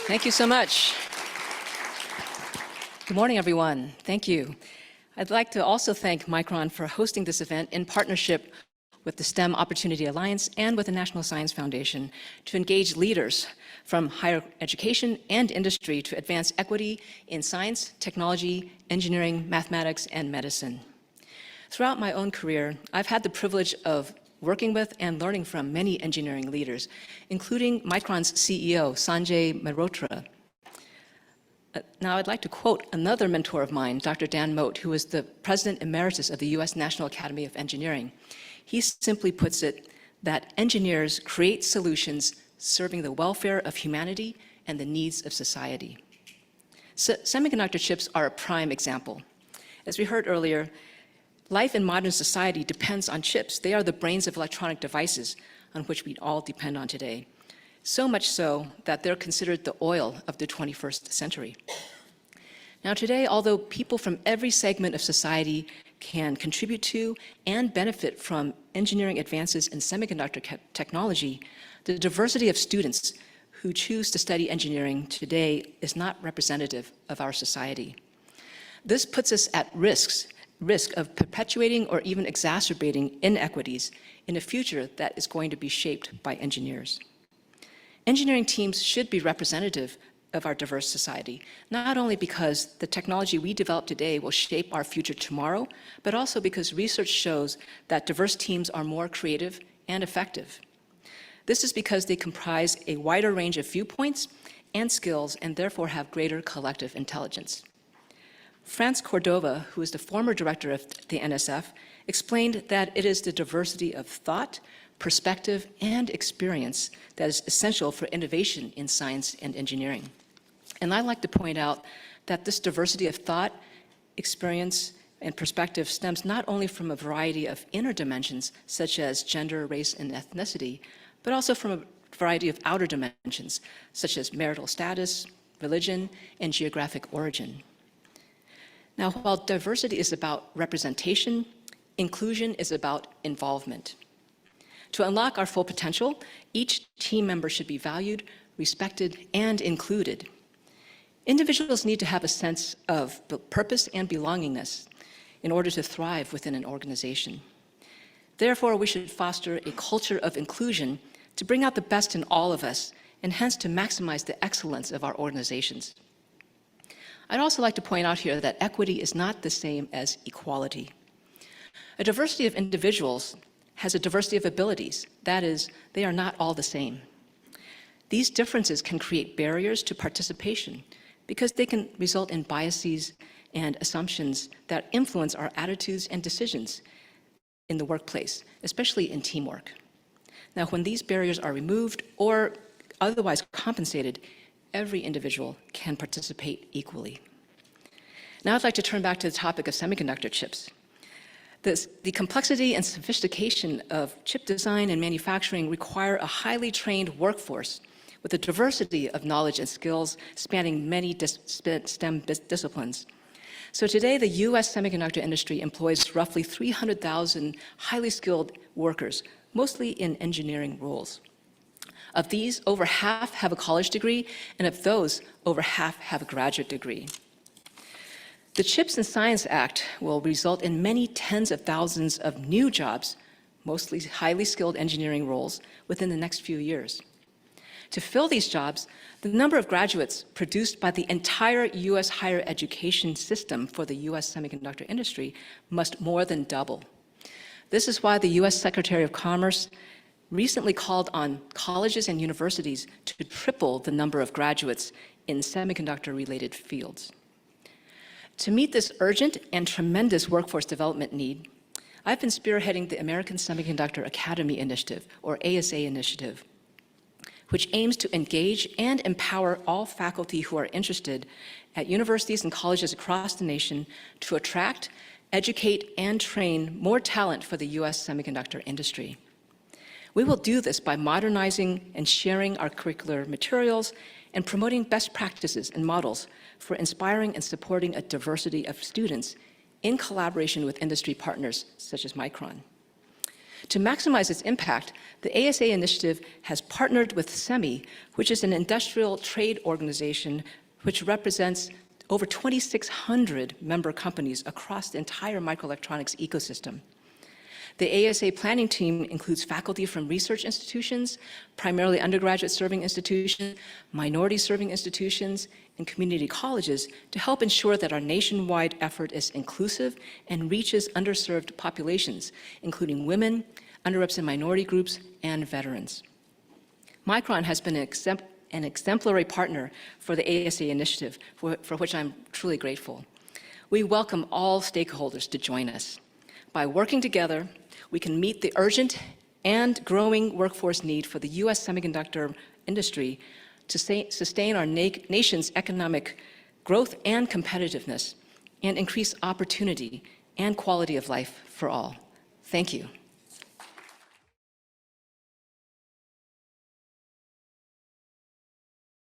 Thank you so much. Good morning, everyone. Thank you. I'd like to also thank Micron for hosting this event in partnership with the STEM Opportunity Alliance and with the National Science Foundation to engage leaders from higher education and industry to advance equity in science, technology, engineering, mathematics, and medicine. Throughout my own career, I've had the privilege of working with and learning from many engineering leaders, including Micron's CEO, Sanjay Mehrotra. Now, I'd like to quote another mentor of mine, Dr. Dan Mote, who is the President Emeritus of the U.S. National Academy of Engineering. He simply puts it that engineers create solutions serving the welfare of humanity and the needs of society. Semiconductor chips are a prime example. As we heard earlier, life in modern society depends on chips. They are the brains of electronic devices on which we all depend on today. So much so that they're considered the oil of the 21st century. Now today, although people from every segment of society can contribute to and benefit from engineering advances in semiconductor technology, the diversity of students who choose to study engineering today is not representative of our society. This puts us at risk of perpetuating or even exacerbating inequities in a future that is going to be shaped by engineers. Engineering teams should be representative of our diverse society, not only because the technology we develop today will shape our future tomorrow, but also because research shows that diverse teams are more creative and effective. This is because they comprise a wider range of viewpoints and skills and therefore have greater collective intelligence. Franz Cordova, who is the former director of the NSF, explained that it is the diversity of thought, perspective, and experience that is essential for innovation in science and engineering. And I'd like to point out that this diversity of thought, experience, and perspective stems not only from a variety of inner dimensions, such as gender, race, and ethnicity, but also from a variety of outer dimensions, such as marital status, religion, and geographic origin. Now, while diversity is about representation, inclusion is about involvement. To unlock our full potential, each team member should be valued, respected, and included. Individuals need to have a sense of purpose and belongingness in order to thrive within an organization. Therefore, we should foster a culture of inclusion to bring out the best in all of us and hence to maximize the excellence of our organizations. I'd also like to point out here that equity is not the same as equality. A diversity of individuals has a diversity of abilities. That is, they are not all the same. These differences can create barriers to participation because they can result in biases and assumptions that influence our attitudes and decisions in the workplace, especially in teamwork. Now, when these barriers are removed or otherwise compensated, every individual can participate equally. Now I'd like to turn back to the topic of semiconductor chips. The complexity and sophistication of chip design and manufacturing require a highly trained workforce with a diversity of knowledge and skills spanning many STEM disciplines. So today, the US semiconductor industry employs roughly 300,000 highly skilled workers, mostly in engineering roles. Of these, over half have a college degree, and of those, over half have a graduate degree. The CHIPS and Science Act will result in many tens of thousands of new jobs, mostly highly skilled engineering roles, within the next few years. To fill these jobs, the number of graduates produced by the entire US higher education system for the US semiconductor industry must more than double. This is why the US Secretary of Commerce recently called on colleges and universities to triple the number of graduates in semiconductor-related fields. To meet this urgent and tremendous workforce development need, I've been spearheading the American Semiconductor Academy Initiative, or ASA initiative, which aims to engage and empower all faculty who are interested at universities and colleges across the nation to attract, educate, and train more talent for the US semiconductor industry. We will do this by modernizing and sharing our curricular materials and promoting best practices and models for inspiring and supporting a diversity of students in collaboration with industry partners such as Micron. To maximize its impact, the ASA initiative has partnered with SEMI, which is an industrial trade organization which represents over 2,600 member companies across the entire microelectronics ecosystem. The ASA planning team includes faculty from research institutions, primarily undergraduate-serving institutions, minority-serving institutions, and community colleges to help ensure that our nationwide effort is inclusive and reaches underserved populations, including women, underrepresented minority groups, and veterans. Micron has been an exemplary partner for the ASA initiative, for which I'm truly grateful. We welcome all stakeholders to join us. By working together, we can meet the urgent and growing workforce need for the U.S. semiconductor industry to sustain our nation's economic growth and competitiveness, and increase opportunity and quality of life for all. Thank you.